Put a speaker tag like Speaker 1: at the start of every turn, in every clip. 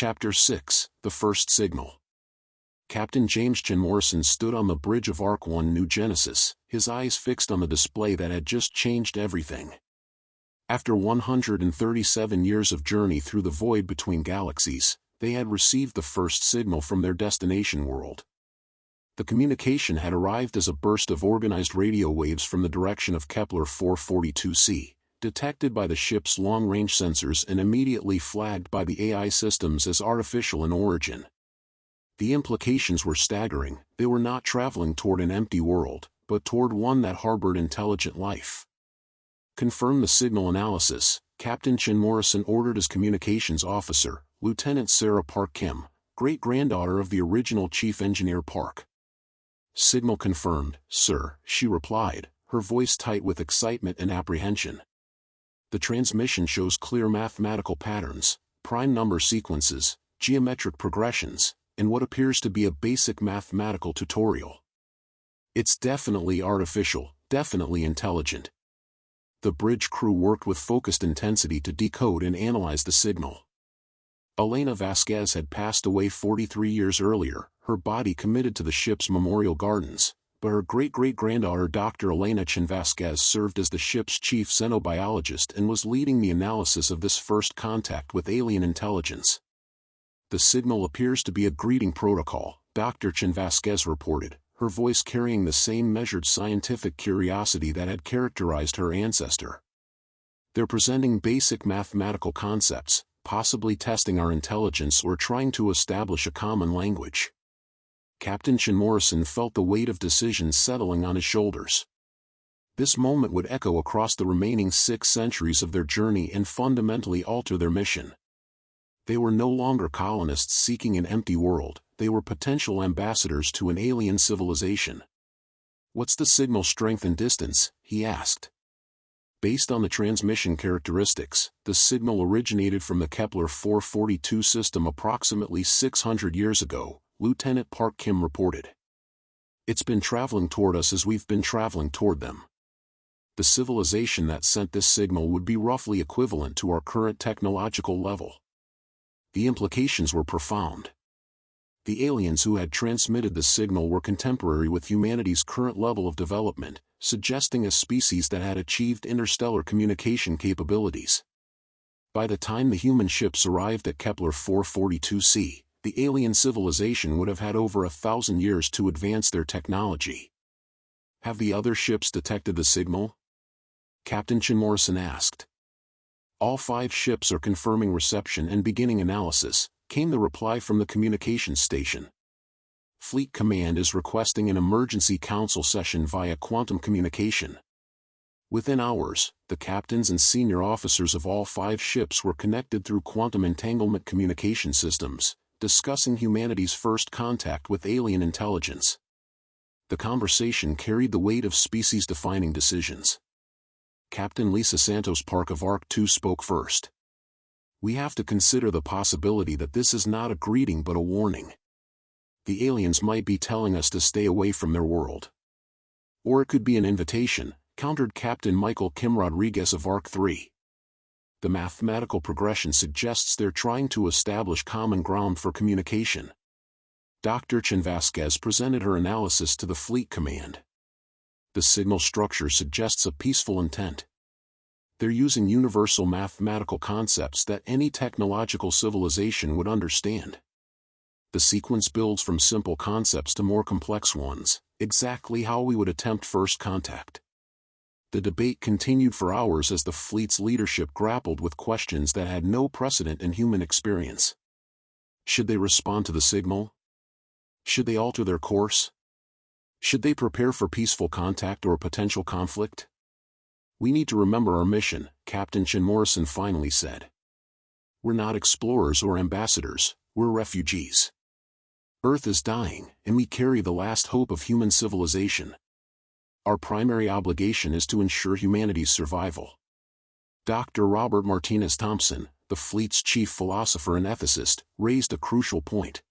Speaker 1: Chapter 6, The First Signal. Captain James Chin Morrison stood on the bridge of Ark 1 New Genesis, his eyes fixed on the display that had just changed everything. After 137 years of journey through the void between galaxies, they had received the first signal from their destination world. The communication had arrived as a burst of organized radio waves from the direction of Kepler 442c, detected by the ship's long-range sensors and immediately flagged by the AI systems as artificial in origin. The implications were staggering. They were not traveling toward an empty world, but toward one that harbored intelligent life. Confirm the signal analysis, Captain Chin Morrison ordered his communications officer, Lieutenant Sarah Park Kim, great-granddaughter of the original Chief Engineer Park. Signal confirmed, sir, she replied, her voice tight with excitement and apprehension. The transmission shows clear mathematical patterns, prime number sequences, geometric progressions, and what appears to be a basic mathematical tutorial. It's definitely artificial, definitely intelligent. The bridge crew worked with focused intensity to decode and analyze the signal. Elena Vasquez had passed away 43 years earlier, her body committed to the ship's memorial gardens, but her great-great-granddaughter Dr. Elena Chin Vasquez served as the ship's chief xenobiologist and was leading the analysis of this first contact with alien intelligence. The signal appears to be a greeting protocol, Dr. Chin Vasquez reported, her voice carrying the same measured scientific curiosity that had characterized her ancestor. They're presenting basic mathematical concepts, possibly testing our intelligence or trying to establish a common language. Captain Chin Morrison felt the weight of decision settling on his shoulders. This moment would echo across the remaining 6 centuries of their journey and fundamentally alter their mission. They were no longer colonists seeking an empty world, they were potential ambassadors to an alien civilization. What's the signal strength and distance? He asked. Based on the transmission characteristics, the signal originated from the Kepler 442 system approximately 600 years ago, Lieutenant Park Kim reported. It's been traveling toward us as we've been traveling toward them. The civilization that sent this signal would be roughly equivalent to our current technological level. The implications were profound. The aliens who had transmitted the signal were contemporary with humanity's current level of development, suggesting a species that had achieved interstellar communication capabilities. By the time the human ships arrived at Kepler 442c, the alien civilization would have had over 1,000 years to advance their technology. Have the other ships detected the signal? Captain Chin Morrison asked. All 5 ships are confirming reception and beginning analysis, came the reply from the communications station. Fleet Command is requesting an emergency council session via quantum communication. Within hours, the captains and senior officers of all 5 ships were connected through quantum entanglement communication systems, discussing humanity's first contact with alien intelligence. The conversation carried the weight of species-defining decisions. Captain Lisa Santos Park of Ark 2 spoke first. We have to consider the possibility that this is not a greeting but a warning. The aliens might be telling us to stay away from their world. Or it could be an invitation, countered Captain Michael Kim Rodriguez of Ark 3. The mathematical progression suggests they're trying to establish common ground for communication. Dr. Chin Vasquez presented her analysis to the Fleet Command. The signal structure suggests a peaceful intent. They're using universal mathematical concepts that any technological civilization would understand. The sequence builds from simple concepts to more complex ones, exactly how we would attempt first contact. The debate continued for hours as the fleet's leadership grappled with questions that had no precedent in human experience. Should they respond to the signal? Should they alter their course? Should they prepare for peaceful contact or potential conflict? We need to remember our mission, Captain Chin Morrison finally said. We're not explorers or ambassadors, we're refugees. Earth is dying, and we carry the last hope of human civilization. Our primary obligation is to ensure humanity's survival. Dr. Robert Martinez Thompson, the fleet's chief philosopher and ethicist, raised a crucial point.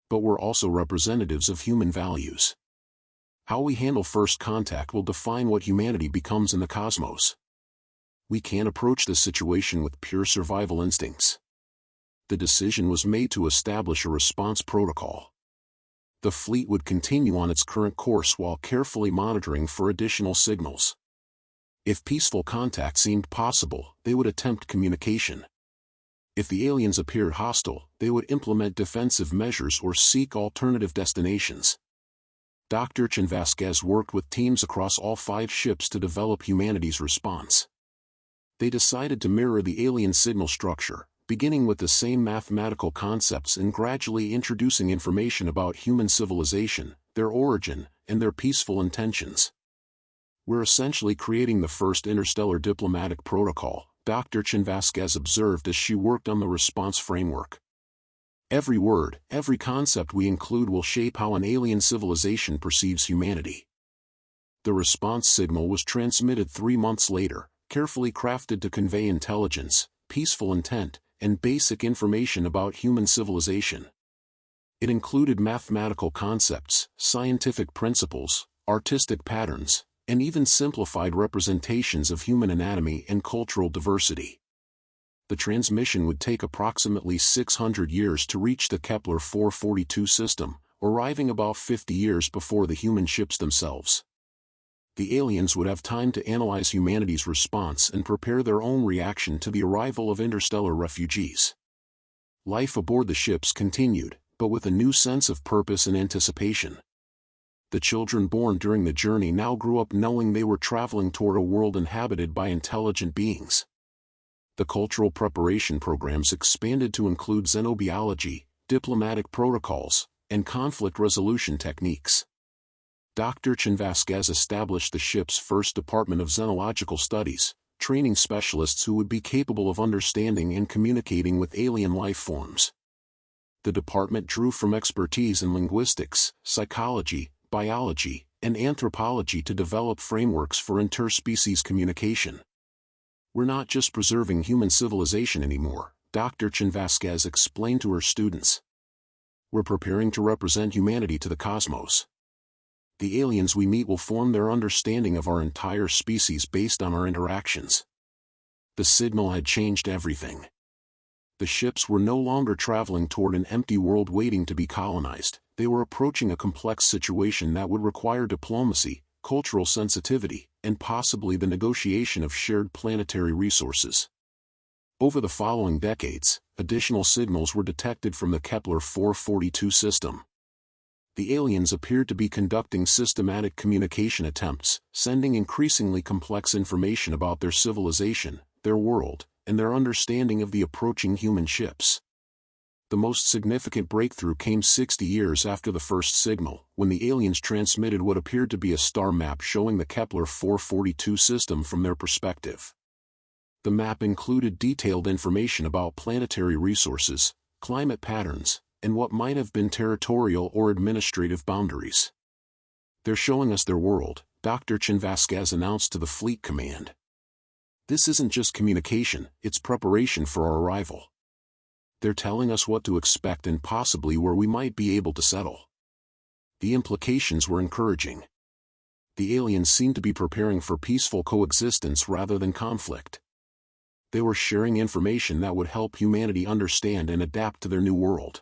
Speaker 1: But we're also representatives of human values. How we handle first contact will define what humanity becomes in the cosmos. We can't approach this situation with pure survival instincts. The decision was made to establish a response protocol. The fleet would continue on its current course while carefully monitoring for additional signals. If peaceful contact seemed possible, they would attempt communication. If the aliens appeared hostile, they would implement defensive measures or seek alternative destinations. Dr. Chen Vasquez worked with teams across all 5 ships to develop humanity's response. They decided to mirror the alien signal structure, beginning with the same mathematical concepts and gradually introducing information about human civilization, their origin, and their peaceful intentions. "We're essentially creating the first interstellar diplomatic protocol," Dr. Chen Vasquez observed as she worked on the response framework. "Every word, every concept we include will shape how an alien civilization perceives humanity." The response signal was transmitted 3 months later, carefully crafted to convey intelligence, peaceful intent, and basic information about human civilization. It included mathematical concepts, scientific principles, artistic patterns, and even simplified representations of human anatomy and cultural diversity. The transmission would take approximately 600 years to reach the Kepler 442 system, arriving about 50 years before the human ships themselves. The aliens would have time to analyze humanity's response and prepare their own reaction to the arrival of interstellar refugees. Life aboard the ships continued, but with a new sense of purpose and anticipation. The children born during the journey now grew up knowing they were traveling toward a world inhabited by intelligent beings. The cultural preparation programs expanded to include xenobiology, diplomatic protocols, and conflict resolution techniques. Dr. Chen Vasquez established the ship's first department of xenological studies, training specialists who would be capable of understanding and communicating with alien life forms. The department drew from expertise in linguistics, psychology, biology, and anthropology to develop frameworks for interspecies communication. "We're not just preserving human civilization anymore," Dr. Chen Vasquez explained to her students. "We're preparing to represent humanity to the cosmos. The aliens we meet will form their understanding of our entire species based on our interactions." The signal had changed everything. The ships were no longer traveling toward an empty world waiting to be colonized. They were approaching a complex situation that would require diplomacy, cultural sensitivity, and possibly the negotiation of shared planetary resources. Over the following decades, additional signals were detected from the Kepler 442 system. The aliens appeared to be conducting systematic communication attempts, sending increasingly complex information about their civilization, their world, and their understanding of the approaching human ships. The most significant breakthrough came 60 years after the first signal, when the aliens transmitted what appeared to be a star map showing the Kepler 442 system from their perspective. The map included detailed information about planetary resources, climate patterns, and what might have been territorial or administrative boundaries. "They're showing us their world," Dr. Chen Vasquez announced to the Fleet Command. "This isn't just communication, it's preparation for our arrival. They're telling us what to expect and possibly where we might be able to settle." The implications were encouraging. The aliens seemed to be preparing for peaceful coexistence rather than conflict. They were sharing information that would help humanity understand and adapt to their new world.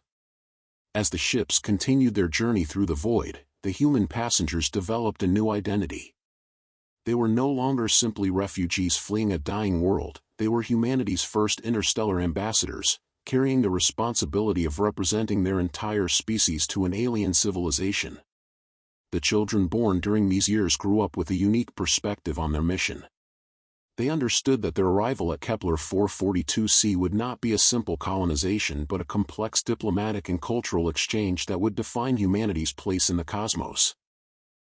Speaker 1: As the ships continued their journey through the void, the human passengers developed a new identity. They were no longer simply refugees fleeing a dying world, they were humanity's first interstellar ambassadors, carrying the responsibility of representing their entire species to an alien civilization. The children born during these years grew up with a unique perspective on their mission. They understood that their arrival at Kepler 442c would not be a simple colonization but a complex diplomatic and cultural exchange that would define humanity's place in the cosmos.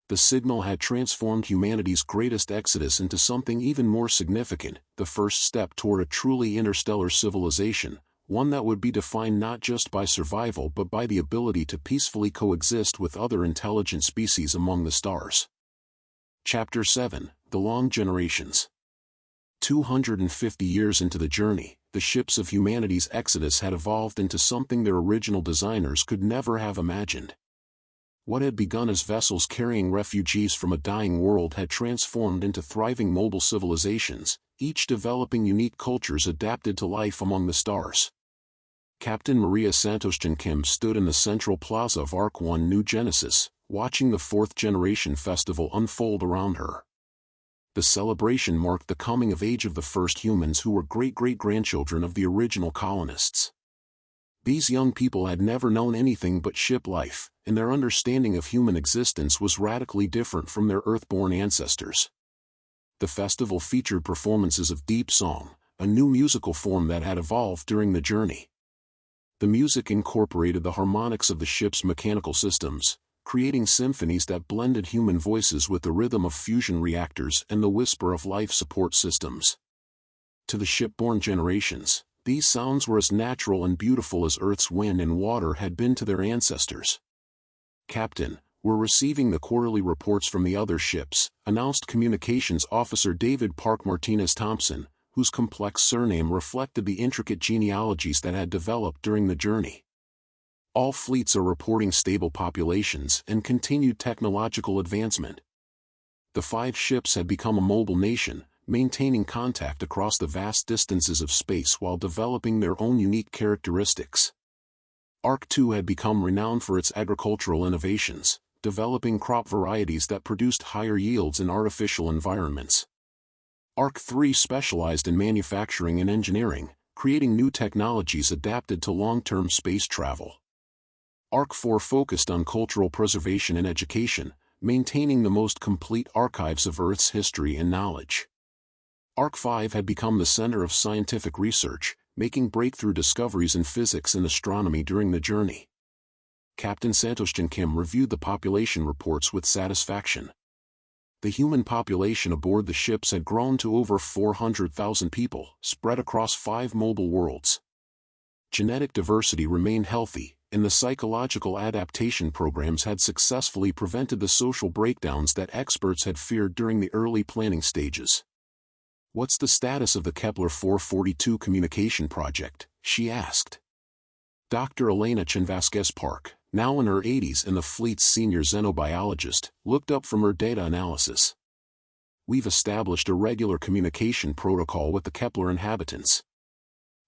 Speaker 1: The signal had transformed humanity's greatest exodus into something even more significant, the first step toward a truly interstellar civilization, one that would be defined not just by survival but by the ability to peacefully coexist with other intelligent species among the stars. Chapter 7: The Long Generations. 250 years into the journey, the ships of humanity's exodus had evolved into something their original designers could never have imagined. What had begun as vessels carrying refugees from a dying world had transformed into thriving mobile civilizations, each developing unique cultures adapted to life among the stars. Captain Maria Santosjan Kim stood in the central plaza of Ark 1 New Genesis, watching the fourth-generation festival unfold around her. The celebration marked the coming of age of the first humans who were great-great-grandchildren of the original colonists. These young people had never known anything but ship life, and their understanding of human existence was radically different from their Earth-born ancestors. The festival featured performances of deep song, a new musical form that had evolved during the journey. The music incorporated the harmonics of the ship's mechanical systems, creating symphonies that blended human voices with the rhythm of fusion reactors and the whisper of life support systems. To the shipborne generations, these sounds were as natural and beautiful as Earth's wind and water had been to their ancestors. "Captain, we're receiving the quarterly reports from the other ships," announced Communications Officer David Park Martinez Thompson, whose complex surname reflected the intricate genealogies that had developed during the journey. "All fleets are reporting stable populations and continued technological advancement." The 5 ships had become a mobile nation, maintaining contact across the vast distances of space while developing their own unique characteristics. Ark 2 had become renowned for its agricultural innovations, developing crop varieties that produced higher yields in artificial environments. Ark 3 specialized in manufacturing and engineering, creating new technologies adapted to long-term space travel. Ark 4 focused on cultural preservation and education, maintaining the most complete archives of Earth's history and knowledge. Ark 5 had become the center of scientific research, making breakthrough discoveries in physics and astronomy during the journey. Captain Santosjan Kim reviewed the population reports with satisfaction. The human population aboard the ships had grown to over 400,000 people, spread across 5 mobile worlds. Genetic diversity remained healthy, and the psychological adaptation programs had successfully prevented the social breakdowns that experts had feared during the early planning stages. "What's the status of the Kepler 442 communication project?" she asked. Dr. Elena Chen-Vasquez-Park, now in her 80s and the fleet's senior xenobiologist, looked up from her data analysis. "We've established a regular communication protocol with the Kepler inhabitants.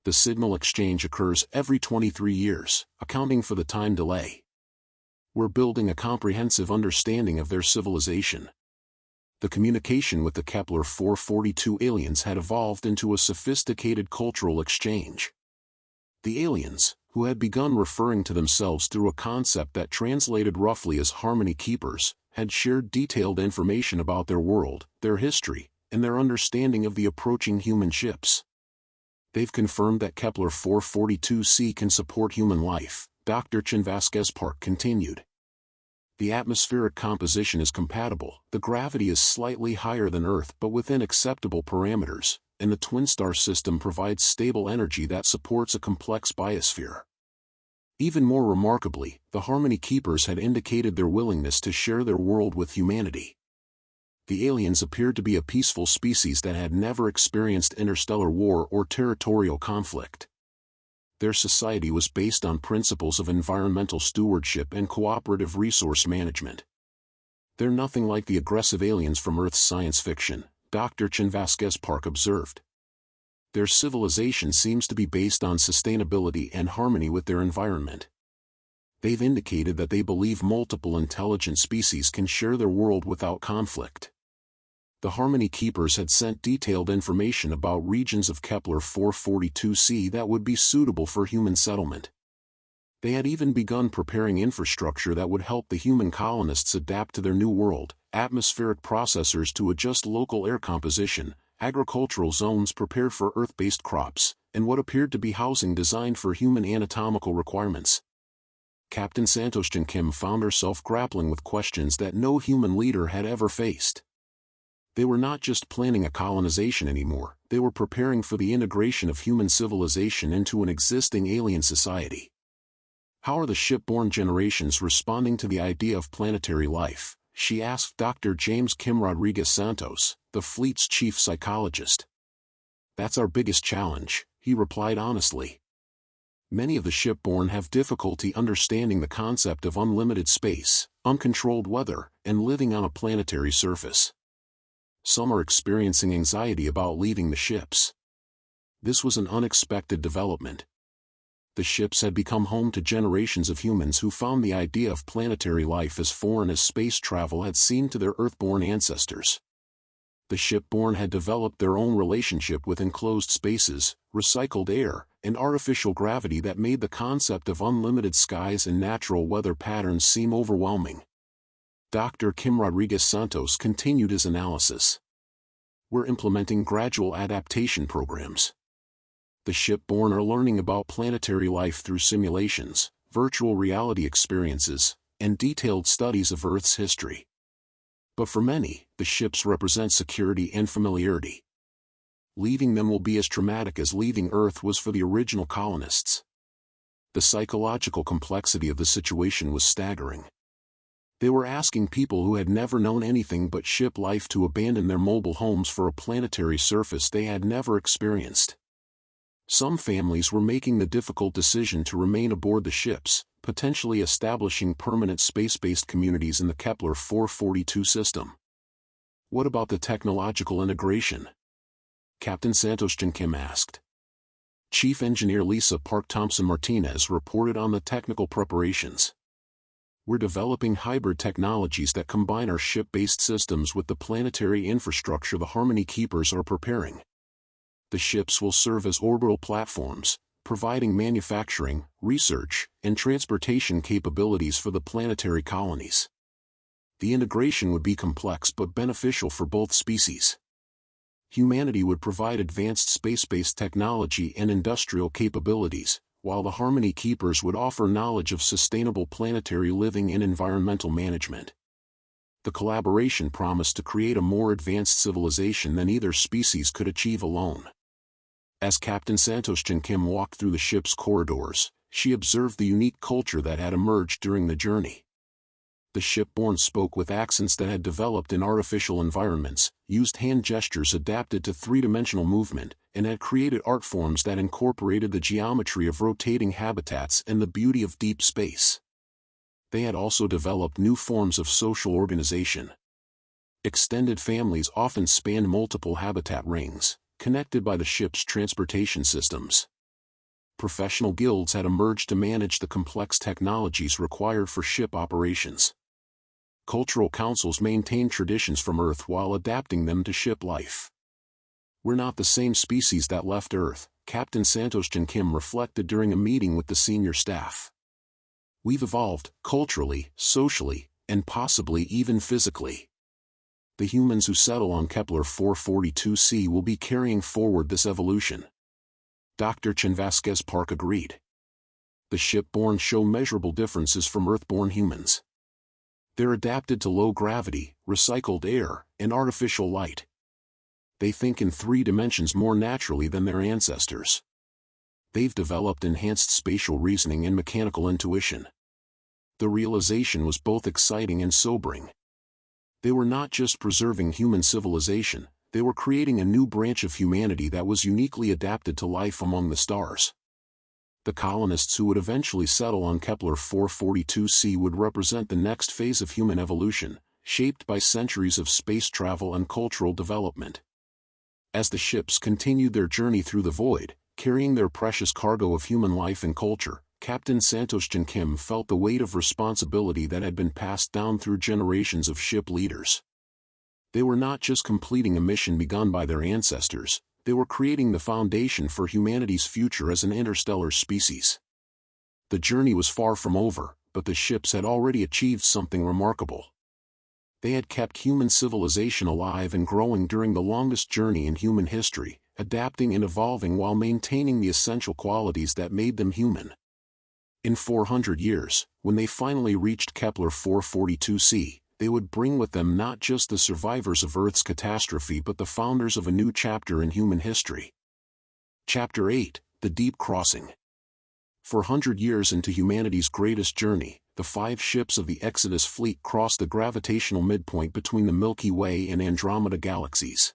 Speaker 1: The signal exchange occurs every 23 years, accounting for the time delay. We're building a comprehensive understanding of their civilization." The communication with the Kepler 442 aliens had evolved into a sophisticated cultural exchange. The aliens, who had begun referring to themselves through a concept that translated roughly as Harmony Keepers, had shared detailed information about their world, their history, and their understanding of the approaching human ships. "They've confirmed that Kepler 442c can support human life," Dr. Chen-Vasquez-Park continued. "The atmospheric composition is compatible, the gravity is slightly higher than Earth but within acceptable parameters, and the twin star system provides stable energy that supports a complex biosphere." Even more remarkably, the Harmony Keepers had indicated their willingness to share their world with humanity. The aliens appeared to be a peaceful species that had never experienced interstellar war or territorial conflict. Their society was based on principles of environmental stewardship and cooperative resource management. "They're nothing like the aggressive aliens from Earth's science fiction," Dr. Chen-Vasquez-Park observed. "Their civilization seems to be based on sustainability and harmony with their environment. They've indicated that they believe multiple intelligent species can share their world without conflict." The Harmony Keepers had sent detailed information about regions of Kepler 442c that would be suitable for human settlement. They had even begun preparing infrastructure that would help the human colonists adapt to their new world: atmospheric processors to adjust local air composition, agricultural zones prepared for Earth-based crops, and what appeared to be housing designed for human anatomical requirements. Captain Santosjan Kim found herself grappling with questions that no human leader had ever faced. They were not just planning a colonization anymore, they were preparing for the integration of human civilization into an existing alien society. "How are the shipborne generations responding to the idea of planetary life?" she asked Dr. James Kim Rodriguez Santos, the fleet's chief psychologist. "That's our biggest challenge," he replied honestly. "Many of the shipborne have difficulty understanding the concept of unlimited space, uncontrolled weather, and living on a planetary surface. Some are experiencing anxiety about leaving the ships." This was an unexpected development. The ships had become home to generations of humans who found the idea of planetary life as foreign as space travel had seemed to their Earthborn ancestors. The shipborn had developed their own relationship with enclosed spaces, recycled air, and artificial gravity that made the concept of unlimited skies and natural weather patterns seem overwhelming. Dr. Kim Rodriguez-Santos continued his analysis. We're implementing gradual adaptation programs. The shipborn are learning about planetary life through simulations, virtual reality experiences, and detailed studies of Earth's history. But for many, the ships represent security and familiarity. Leaving them will be as traumatic as leaving Earth was for the original colonists. The psychological complexity of the situation was staggering. They were asking people who had never known anything but ship life to abandon their mobile homes for a planetary surface they had never experienced. Some families were making the difficult decision to remain aboard the ships, potentially establishing permanent space-based communities in the Kepler 442 system. What about the technological integration? Captain Santos Kim asked. Chief Engineer Lisa Park Thompson Martinez reported on the technical preparations. We're developing hybrid technologies that combine our ship-based systems with the planetary infrastructure the Harmony Keepers are preparing. The ships will serve as orbital platforms, providing manufacturing, research, and transportation capabilities for the planetary colonies. The integration would be complex but beneficial for both species. Humanity would provide advanced space-based technology and industrial capabilities, while the Harmony Keepers would offer knowledge of sustainable planetary living and environmental management. The collaboration promised to create a more advanced civilization than either species could achieve alone. As Captain Santos Kim walked through the ship's corridors, she observed the unique culture that had emerged during the journey. The shipborn spoke with accents that had developed in artificial environments, used hand gestures adapted to three-dimensional movement, and had created art forms that incorporated the geometry of rotating habitats and the beauty of deep space. They had also developed new forms of social organization. Extended families often spanned multiple habitat rings, connected by the ship's transportation systems. Professional guilds had emerged to manage the complex technologies required for ship operations. Cultural councils maintained traditions from Earth while adapting them to ship life. We're not the same species that left Earth, Captain Santos Kim reflected during a meeting with the senior staff. We've evolved, culturally, socially, and possibly even physically. The humans who settle on Kepler 442c will be carrying forward this evolution. Dr. Chen Vasquez Park agreed. The shipborn show measurable differences from Earthborn humans. They're adapted to low gravity, recycled air, and artificial light. They think in 3 dimensions more naturally than their ancestors. They've developed enhanced spatial reasoning and mechanical intuition. The realization was both exciting and sobering. They were not just preserving human civilization, they were creating a new branch of humanity that was uniquely adapted to life among the stars. The colonists who would eventually settle on Kepler 442c would represent the next phase of human evolution, shaped by centuries of space travel and cultural development. As the ships continued their journey through the void, carrying their precious cargo of human life and culture, Captain Santos Kim felt the weight of responsibility that had been passed down through generations of ship leaders. They were not just completing a mission begun by their ancestors, they were creating the foundation for humanity's future as an interstellar species. The journey was far from over, but the ships had already achieved something remarkable. They had kept human civilization alive and growing during the longest journey in human history, adapting and evolving while maintaining the essential qualities that made them human. In 400 years, when they finally reached Kepler 442c, they would bring with them not just the survivors of Earth's catastrophe but the founders of a new chapter in human history. Chapter 8, The Deep Crossing. 400 years into humanity's greatest journey, the 5 ships of the Exodus fleet crossed the gravitational midpoint between the Milky Way and Andromeda galaxies.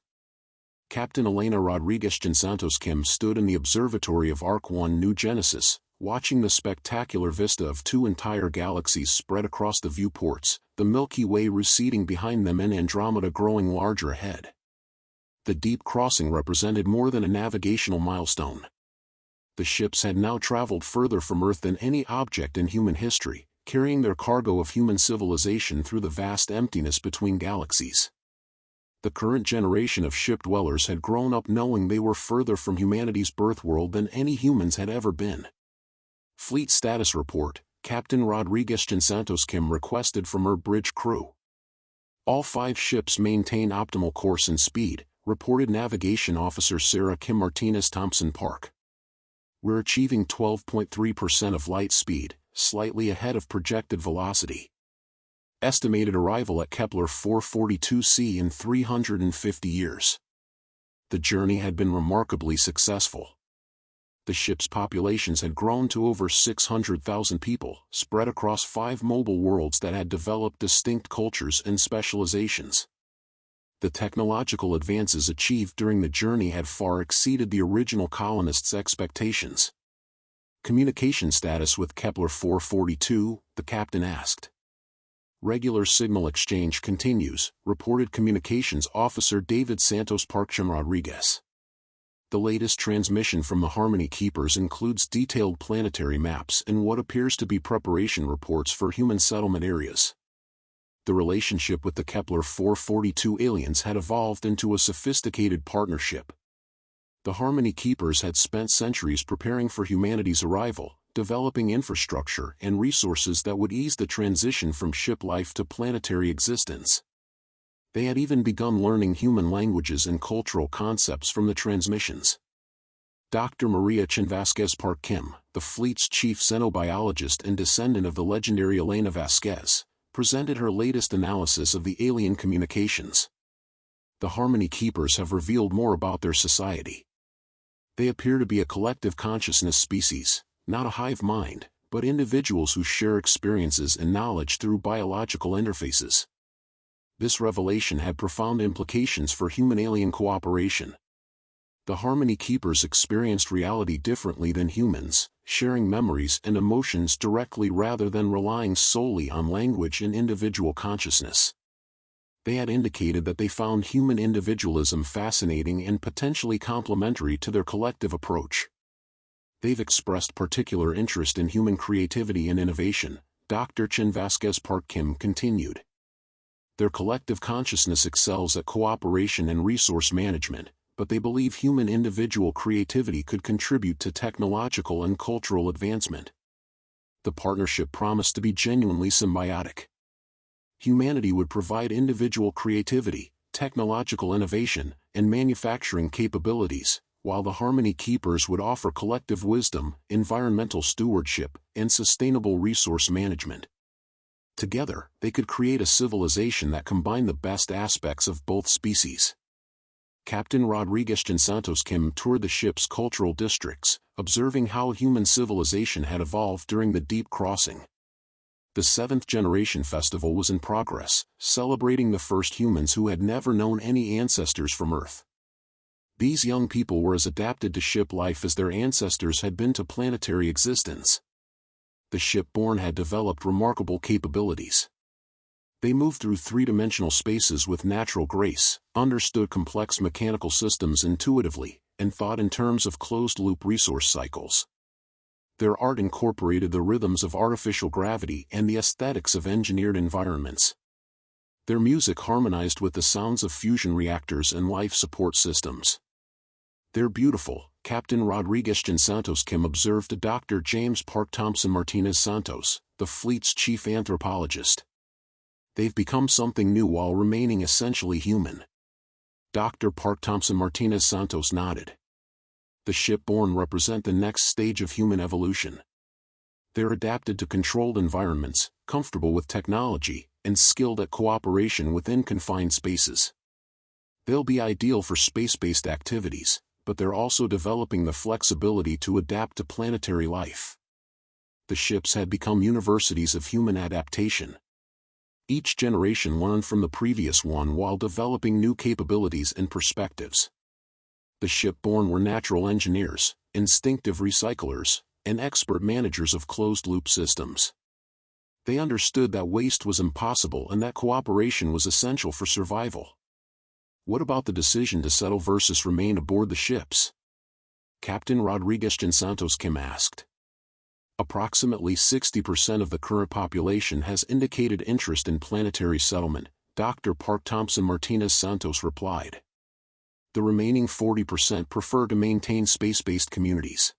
Speaker 1: Captain Elena Rodriguez-Santos Kim stood in the observatory of Arc 1 New Genesis, watching the spectacular vista of 2 entire galaxies spread across the viewports, the Milky Way receding behind them and Andromeda growing larger ahead. The deep crossing represented more than a navigational milestone. The ships had now traveled further from Earth than any object in human history, carrying their cargo of human civilization through the vast emptiness between galaxies. The current generation of ship dwellers had grown up knowing they were further from humanity's birth world than any humans had ever been. Fleet Status Report, Captain Rodriguez Santos Kim requested from her bridge crew. All 5 ships maintain optimal course and speed, reported Navigation Officer Sarah Kim Martinez Thompson Park. We're achieving 12.3% of light speed, slightly ahead of projected velocity. Estimated arrival at Kepler 442c in 350 years. The journey had been remarkably successful. The ship's populations had grown to over 600,000 people, spread across 5 mobile worlds that had developed distinct cultures and specializations. The technological advances achieved during the journey had far exceeded the original colonists' expectations. Communication status with Kepler 442, the captain asked. Regular signal exchange continues, reported Communications Officer David Santos Parkchan Rodriguez. The latest transmission from the Harmony Keepers includes detailed planetary maps and what appears to be preparation reports for human settlement areas. The relationship with the Kepler 442 aliens had evolved into a sophisticated partnership. The Harmony Keepers had spent centuries preparing for humanity's arrival, developing infrastructure and resources that would ease the transition from ship life to planetary existence. They had even begun learning human languages and cultural concepts from the transmissions. Dr. Maria Chen Vasquez Park Kim, the fleet's chief xenobiologist and descendant of the legendary Elena Vasquez, presented her latest analysis of the alien communications. The Harmony Keepers have revealed more about their society. They appear to be a collective consciousness species, not a hive mind, but individuals who share experiences and knowledge through biological interfaces. This revelation had profound implications for human-alien cooperation. The Harmony Keepers experienced reality differently than humans, sharing memories and emotions directly rather than relying solely on language and individual consciousness. They had indicated that they found human individualism fascinating and potentially complementary to their collective approach. They've expressed particular interest in human creativity and innovation, Dr. Chen Vasquez Park Kim continued. Their collective consciousness excels at cooperation and resource management, but they believe human individual creativity could contribute to technological and cultural advancement. The partnership promised to be genuinely symbiotic. Humanity would provide individual creativity, technological innovation, and manufacturing capabilities, while the Harmony Keepers would offer collective wisdom, environmental stewardship, and sustainable resource management. Together, they could create a civilization that combined the best aspects of both species. Captain Rodriguez Santos Kim toured the ship's cultural districts, observing how human civilization had evolved during the Deep Crossing. The 7th Generation Festival was in progress, celebrating the first humans who had never known any ancestors from Earth. These young people were as adapted to ship life as their ancestors had been to planetary existence. The shipborn had developed remarkable capabilities. They moved through 3-dimensional spaces with natural grace, understood complex mechanical systems intuitively, and thought in terms of closed-loop resource cycles. Their art incorporated the rhythms of artificial gravity and the aesthetics of engineered environments. Their music harmonized with the sounds of fusion reactors and life support systems. "They're beautiful," Captain Rodriguez Santos Kim observed to Dr. James Park Thompson Martinez Santos, the fleet's chief anthropologist. "They've become something new while remaining essentially human." Dr. Park Thompson Martinez Santos nodded. The shipborn represent the next stage of human evolution. They're adapted to controlled environments, comfortable with technology, and skilled at cooperation within confined spaces. They'll be ideal for space-based activities, but they're also developing the flexibility to adapt to planetary life. The ships had become universities of human adaptation. Each generation learned from the previous one while developing new capabilities and perspectives. The shipborn were natural engineers, instinctive recyclers, and expert managers of closed-loop systems. They understood that waste was impossible and that cooperation was essential for survival. What about the decision to settle versus remain aboard the ships? Captain Rodriguez Santos Kim asked. Approximately 60% of the current population has indicated interest in planetary settlement, Dr. Park Thompson Martinez Santos replied. The remaining 40% prefer to maintain space-based communities.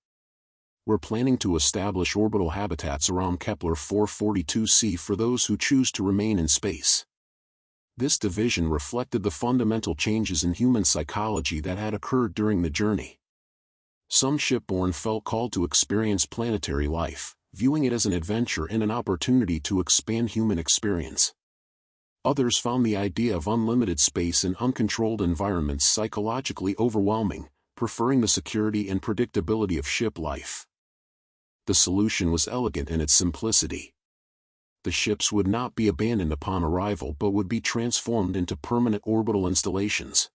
Speaker 1: We're planning to establish orbital habitats around Kepler 442c for those who choose to remain in space. This division reflected the fundamental changes in human psychology that had occurred during the journey. Some shipborne felt called to experience planetary life, viewing it as an adventure and an opportunity to expand human experience. Others found the idea of unlimited space and uncontrolled environments psychologically overwhelming, preferring the security and predictability of ship life. The solution was elegant in its simplicity. The ships would not be abandoned upon arrival but would be transformed into permanent orbital installations.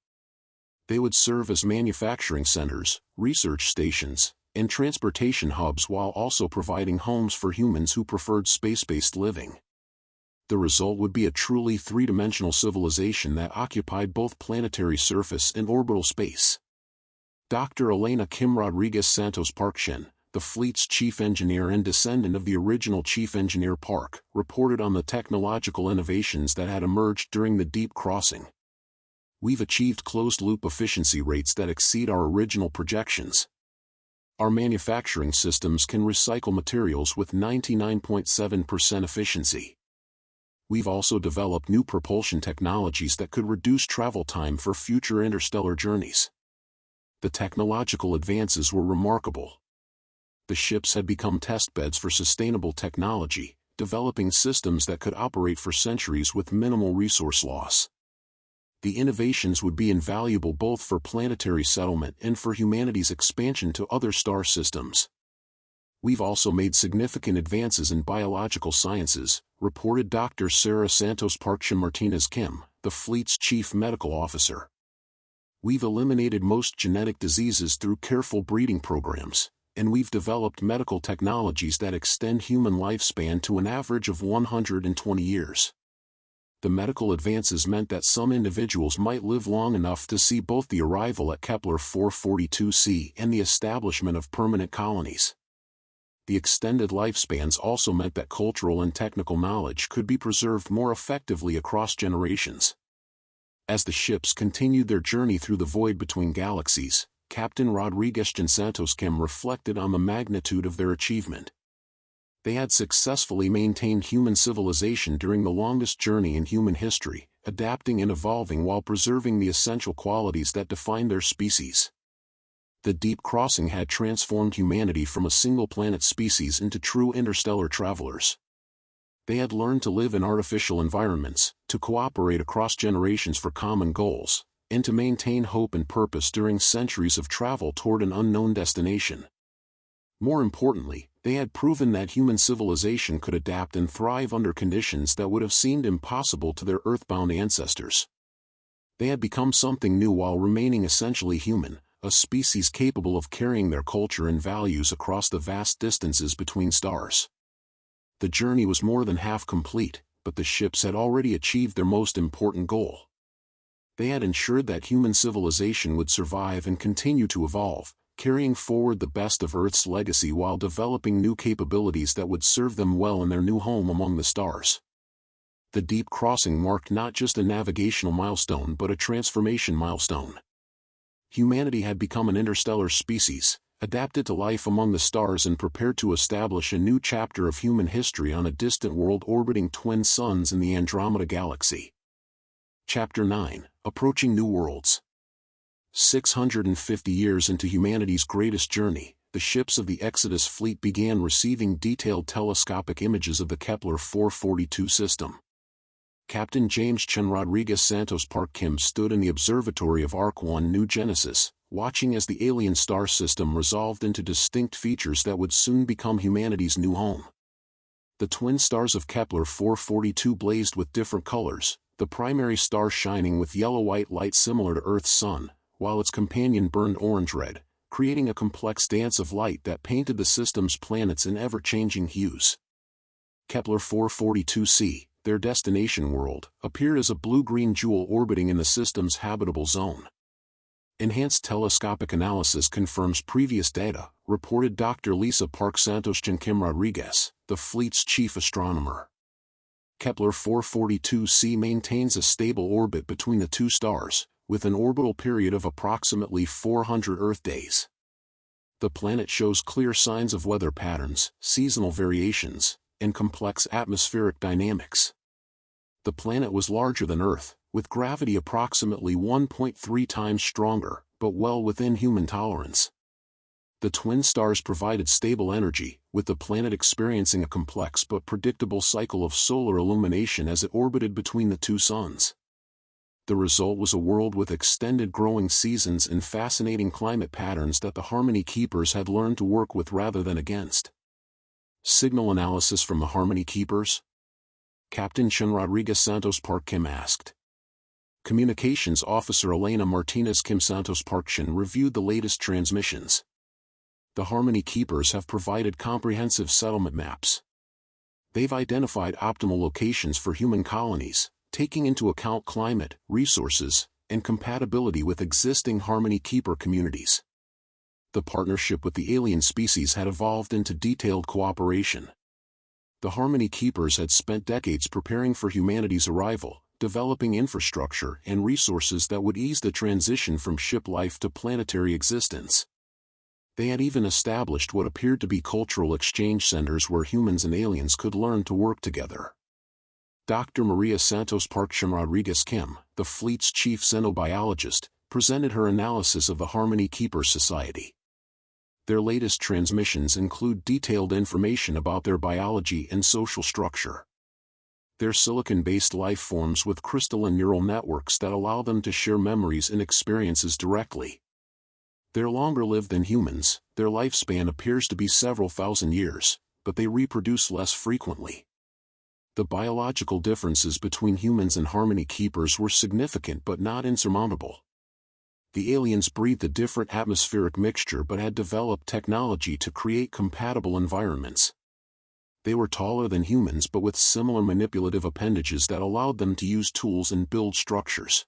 Speaker 1: They would serve as manufacturing centers, research stations, and transportation hubs while also providing homes for humans who preferred space-based living. The result would be a truly three-dimensional civilization that occupied both planetary surface and orbital space. Dr. Elena Kim Rodriguez Santos Parkshin, the fleet's chief engineer and descendant of the original chief engineer Park, reported on the technological innovations that had emerged during the deep crossing. We've achieved closed-loop efficiency rates that exceed our original projections. Our manufacturing systems can recycle materials with 99.7% efficiency. We've also developed new propulsion technologies that could reduce travel time for future interstellar journeys. The technological advances were remarkable. The ships had become testbeds for sustainable technology, developing systems that could operate for centuries with minimal resource loss. The innovations would be invaluable both for planetary settlement and for humanity's expansion to other star systems. We've also made significant advances in biological sciences, reported Dr. Sarah Santos Parkshin Martinez Kim, the fleet's chief medical officer. We've eliminated most genetic diseases through careful breeding programs, and we've developed medical technologies that extend human lifespan to an average of 120 years. The medical advances meant that some individuals might live long enough to see both the arrival at Kepler 442c and the establishment of permanent colonies. The extended lifespans also meant that cultural and technical knowledge could be preserved more effectively across generations. As the ships continued their journey through the void between galaxies, Captain Rodriguez Santos Kim reflected on the magnitude of their achievement. They had successfully maintained human civilization during the longest journey in human history, adapting and evolving while preserving the essential qualities that define their species. The deep crossing had transformed humanity from a single-planet species into true interstellar travelers. They had learned to live in artificial environments, to cooperate across generations for common goals, and to maintain hope and purpose during centuries of travel toward an unknown destination. More importantly, they had proven that human civilization could adapt and thrive under conditions that would have seemed impossible to their earthbound ancestors. They had become something new while remaining essentially human, a species capable of carrying their culture and values across the vast distances between stars. The journey was more than half complete, but the ships had already achieved their most important goal. They had ensured that human civilization would survive and continue to evolve, carrying forward the best of Earth's legacy while developing new capabilities that would serve them well in their new home among the stars. The deep crossing marked not just a navigational milestone but a transformation milestone. Humanity had become an interstellar species, adapted to life among the stars and prepared to establish a new chapter of human history on a distant world orbiting twin suns in the Andromeda Galaxy. Chapter 9, Approaching New Worlds. 650 years into humanity's greatest journey, the ships of the Exodus fleet began receiving detailed telescopic images of the Kepler 442 system. Captain James Chen Rodriguez Santos Park Kim stood in the observatory of Arc 1 New Genesis, watching as the alien star system resolved into distinct features that would soon become humanity's new home. The twin stars of Kepler 442 blazed with different colors, the primary star shining with yellow-white light similar to Earth's sun, while its companion burned orange-red, creating a complex dance of light that painted the system's planets in ever-changing hues. Kepler 442c, their destination world, appeared as a blue-green jewel orbiting in the system's habitable zone. Enhanced telescopic analysis confirms previous data, reported Dr. Lisa Park-Santos Kim Rodriguez, the fleet's chief astronomer. Kepler 442c maintains a stable orbit between the two stars, with an orbital period of approximately 400 Earth days. The planet shows clear signs of weather patterns, seasonal variations, and complex atmospheric dynamics. The planet was larger than Earth, with gravity approximately 1.3 times stronger, but well within human tolerance. The twin stars provided stable energy, with the planet experiencing a complex but predictable cycle of solar illumination as it orbited between the two suns. The result was a world with extended growing seasons and fascinating climate patterns that the Harmony Keepers had learned to work with rather than against. Signal analysis from the Harmony Keepers? Captain Chen Rodriguez Santos Park Kim asked. Communications Officer Elena Martinez Kim Santos Park Chen reviewed the latest transmissions. The Harmony Keepers have provided comprehensive settlement maps. They've identified optimal locations for human colonies, taking into account climate, resources, and compatibility with existing Harmony Keeper communities. The partnership with the alien species had evolved into detailed cooperation. The Harmony Keepers had spent decades preparing for humanity's arrival, developing infrastructure and resources that would ease the transition from ship life to planetary existence. They had even established what appeared to be cultural exchange centers where humans and aliens could learn to work together. Dr. Maria Santos Park-Chen Rodriguez Kim, the fleet's chief xenobiologist, presented her analysis of the Harmony Keeper Society. Their latest transmissions include detailed information about their biology and social structure. They're silicon-based life forms with crystalline neural networks that allow them to share memories and experiences directly. They're longer lived than humans, their lifespan appears to be several thousand years, but they reproduce less frequently. The biological differences between humans and Harmony Keepers were significant but not insurmountable. The aliens breathed a different atmospheric mixture but had developed technology to create compatible environments. They were taller than humans but with similar manipulative appendages that allowed them to use tools and build structures.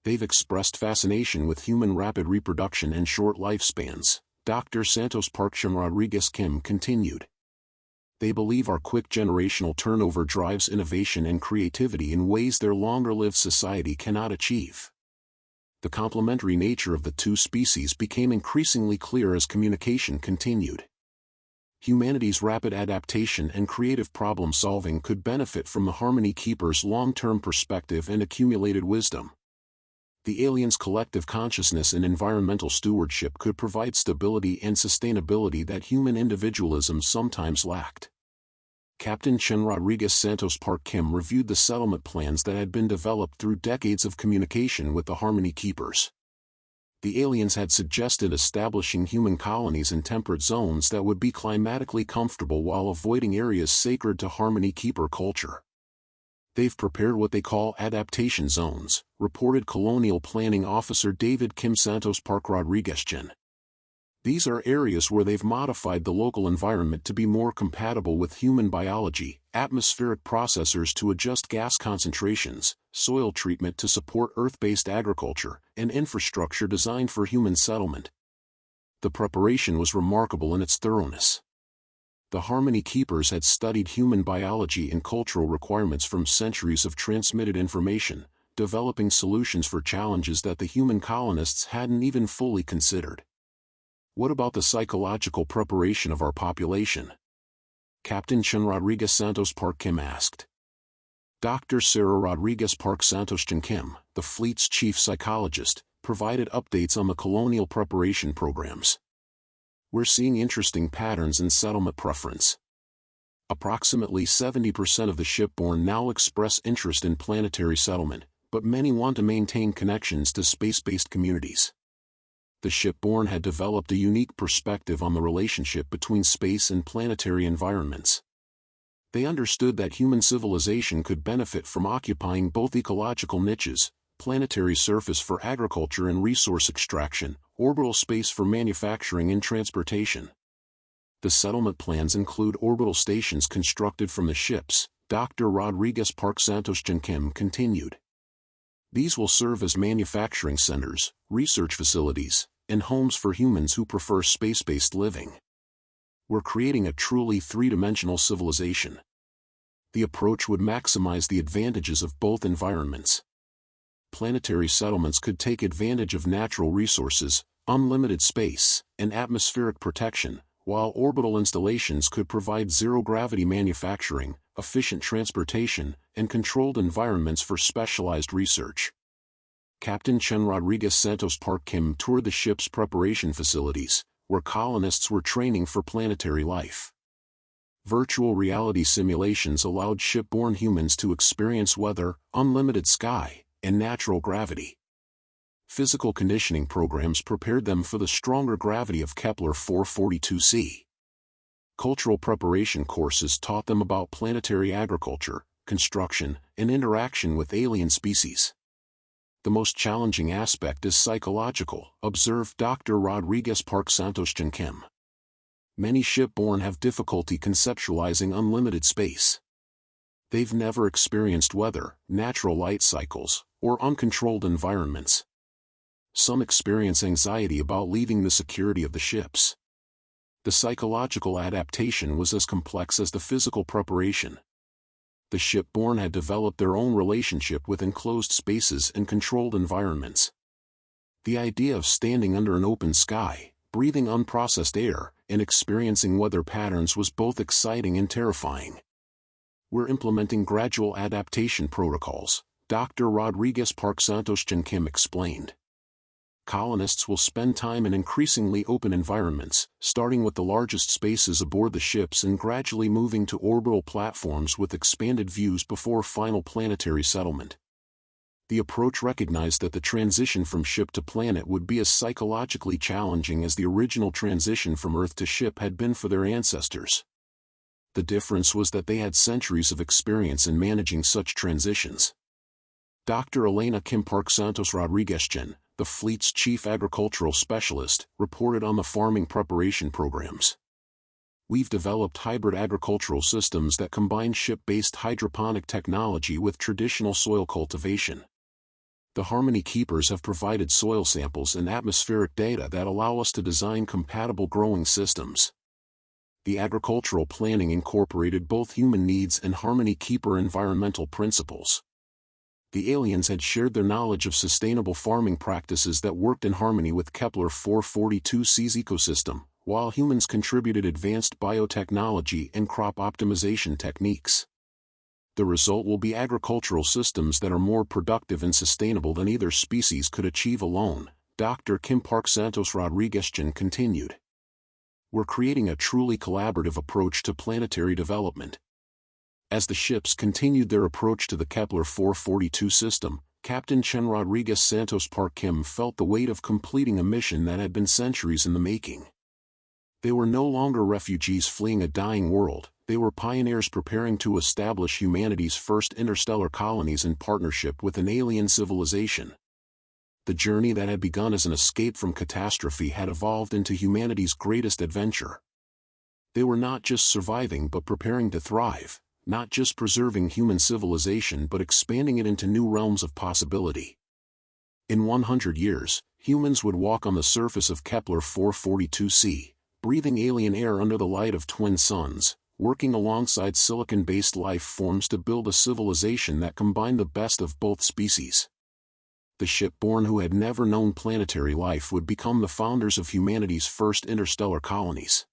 Speaker 1: They've expressed fascination with human rapid reproduction and short lifespans, Dr. Santos Park-Chen Rodriguez Kim continued. They believe our quick generational turnover drives innovation and creativity in ways their longer-lived society cannot achieve. The complementary nature of the two species became increasingly clear as communication continued. Humanity's rapid adaptation and creative problem-solving could benefit from the Harmony Keepers' long-term perspective and accumulated wisdom. The aliens' collective consciousness and environmental stewardship could provide stability and sustainability that human individualism sometimes lacked. Captain Chen Rodriguez Santos Park Kim reviewed the settlement plans that had been developed through decades of communication with the Harmony Keepers. The aliens had suggested establishing human colonies in temperate zones that would be climatically comfortable while avoiding areas sacred to Harmony Keeper culture. They've prepared what they call adaptation zones, reported Colonial Planning Officer David Kim Santos Park Rodriguez Chen. These are areas where they've modified the local environment to be more compatible with human biology, atmospheric processors to adjust gas concentrations, soil treatment to support Earth-based agriculture, and infrastructure designed for human settlement. The preparation was remarkable in its thoroughness. The Harmony Keepers had studied human biology and cultural requirements from centuries of transmitted information, developing solutions for challenges that the human colonists hadn't even fully considered. What about the psychological preparation of our population? Captain Chen Rodriguez Santos Park Kim asked. Dr. Sarah Rodriguez Park Santos Chen Kim, the fleet's chief psychologist, provided updates on the colonial preparation programs. We're seeing interesting patterns in settlement preference. Approximately 70% of the shipborne now express interest in planetary settlement, but many want to maintain connections to space-based communities. The shipborne had developed a unique perspective on the relationship between space and planetary environments. They understood that human civilization could benefit from occupying both ecological niches, planetary surface for agriculture and resource extraction, orbital space for manufacturing and transportation. The settlement plans include orbital stations constructed from the ships, Dr. Rodriguez Park Santos Chen Kim continued. These will serve as manufacturing centers, research facilities, and homes for humans who prefer space-based living. We're creating a truly three-dimensional civilization. The approach would maximize the advantages of both environments. Planetary settlements could take advantage of natural resources, unlimited space, and atmospheric protection, while orbital installations could provide zero-gravity manufacturing, efficient transportation, and controlled environments for specialized research. Captain Chen Rodriguez Santos Park Kim toured the ship's preparation facilities, where colonists were training for planetary life. Virtual reality simulations allowed shipborne humans to experience weather, unlimited sky, and natural gravity. Physical conditioning programs prepared them for the stronger gravity of Kepler 442c. Cultural preparation courses taught them about planetary agriculture, construction, and interaction with alien species. The most challenging aspect is psychological, observed Dr. Rodriguez Park Santos Chen Kim. Many shipborne have difficulty conceptualizing unlimited space. They've never experienced weather, natural light cycles, or uncontrolled environments. Some experience anxiety about leaving the security of the ships. The psychological adaptation was as complex as the physical preparation. The shipborne had developed their own relationship with enclosed spaces and controlled environments. The idea of standing under an open sky, breathing unprocessed air, and experiencing weather patterns was both exciting and terrifying. We're implementing gradual adaptation protocols, Dr. Rodriguez Park Santos Chen Kim explained. Colonists will spend time in increasingly open environments, starting with the largest spaces aboard the ships and gradually moving to orbital platforms with expanded views before final planetary settlement. The approach recognized that the transition from ship to planet would be as psychologically challenging as the original transition from Earth to ship had been for their ancestors. The difference was that they had centuries of experience in managing such transitions. Dr. Elena Kim Park Santos Rodriguez Chen, the fleet's chief agricultural specialist, reported on the farming preparation programs. We've developed hybrid agricultural systems that combine ship-based hydroponic technology with traditional soil cultivation. The Harmony Keepers have provided soil samples and atmospheric data that allow us to design compatible growing systems. The agricultural planning incorporated both human needs and Harmony Keeper environmental principles. The aliens had shared their knowledge of sustainable farming practices that worked in harmony with Kepler 442c's ecosystem, while humans contributed advanced biotechnology and crop optimization techniques. The result will be agricultural systems that are more productive and sustainable than either species could achieve alone, Dr. Kim Park Santos Rodriguez Chen continued. We're creating a truly collaborative approach to planetary development. As the ships continued their approach to the Kepler 442 system, Captain Chen Rodriguez Santos Park Kim felt the weight of completing a mission that had been centuries in the making. They were no longer refugees fleeing a dying world, they were pioneers preparing to establish humanity's first interstellar colonies in partnership with an alien civilization. The journey that had begun as an escape from catastrophe had evolved into humanity's greatest adventure. They were not just surviving but preparing to thrive, not just preserving human civilization but expanding it into new realms of possibility. In 100 years, humans would walk on the surface of Kepler 442c, breathing alien air under the light of twin suns, working alongside silicon-based life forms to build a civilization that combined the best of both species. The shipborne who had never known planetary life would become the founders of humanity's first interstellar colonies.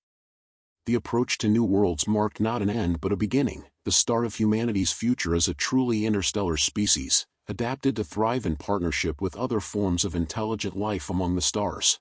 Speaker 1: The approach to new worlds marked not an end but a beginning, the start of humanity's future as a truly interstellar species, adapted to thrive in partnership with other forms of intelligent life among the stars.